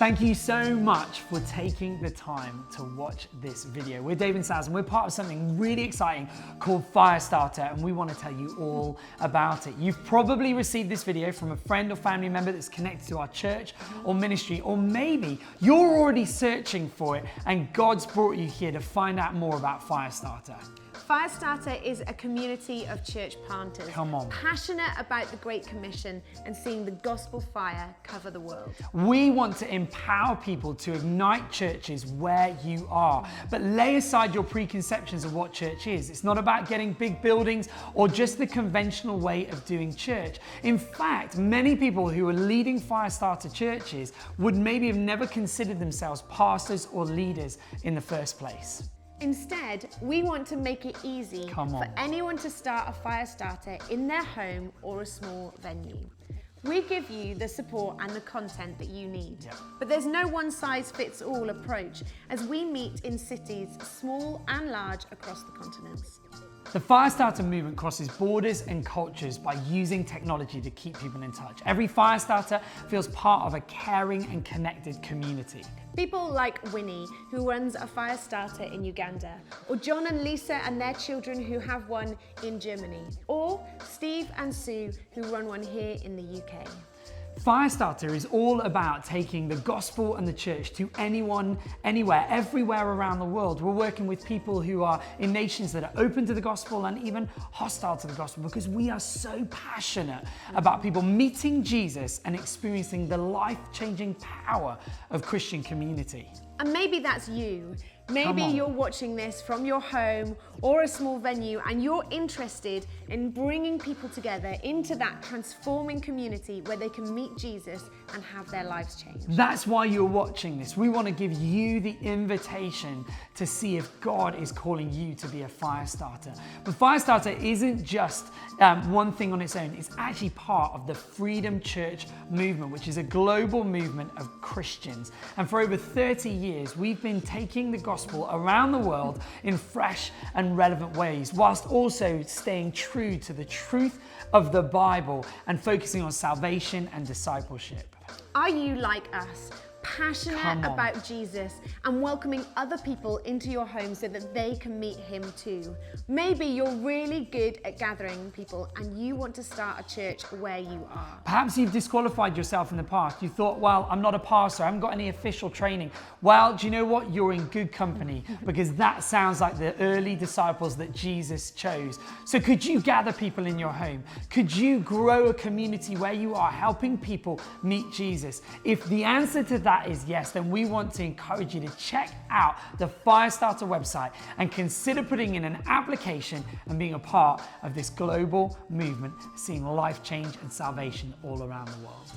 Thank you so much for taking the time to watch this video. We're Dave and Saz, and we're part of something really exciting called FireStarter, and we want to tell you all about it. You've probably received this video from a friend or family member that's connected to our church or ministry, or maybe you're already searching for it and God's brought you here to find out more about FireStarter. FireStarter is a community of church planters passionate about the Great Commission and seeing the gospel fire cover the world. We want to empower people to ignite churches where you are, but lay aside your preconceptions of what church is. It's not about getting big buildings or just the conventional way of doing church. In fact, many people who are leading FireStarter churches would maybe have never considered themselves pastors or leaders in the first place. Instead, we want to make it easy for anyone to start a FireStarter in their home or a small venue. We give you the support and the content that you need. But there's no one-size-fits-all approach, as we meet in cities small and large across the continents. The FireStarter movement crosses borders and cultures by using technology to keep people in touch. Every FireStarter feels part of a caring and connected community. People like Winnie, who runs a FireStarter in Uganda, or John and Lisa and their children who have one in Germany, or Steve and Sue who run one here in the UK. FireStarter is all about taking the gospel and the church to anyone, anywhere, everywhere around the world. We're working with people who are in nations that are open to the gospel and even hostile to the gospel, because we are so passionate about people meeting Jesus and experiencing the life-changing power of Christian community. And maybe that's you. Maybe you're watching this from your home or a small venue and you're interested in bringing people together into that transforming community where they can meet Jesus and have their lives changed. That's why you're watching this. We want to give you the invitation to see if God is calling you to be a FireStarter. But FireStarter isn't just one thing on its own. It's actually part of the Freedom Church movement, which is a global movement of Christians. And for over 30 years, we've been taking the gospel around the world in fresh and relevant ways, whilst also staying true to the truth of the Bible and focusing on salvation and discipleship. Are you like us? Passionate about Jesus and welcoming other people into your home so that they can meet him too. Maybe you're really good at gathering people and you want to start a church where you are. Perhaps you've disqualified yourself in the past. You thought, well, I'm not a pastor, I haven't got any official training. Well, do you know what? You're in good company, because that sounds like the early disciples that Jesus chose. So could you gather people in your home? Could you grow a community where you are helping people meet Jesus? If the answer to that is yes, then we want to encourage you to check out the FireStarter website and consider putting in an application and being a part of this global movement, seeing life change and salvation all around the world.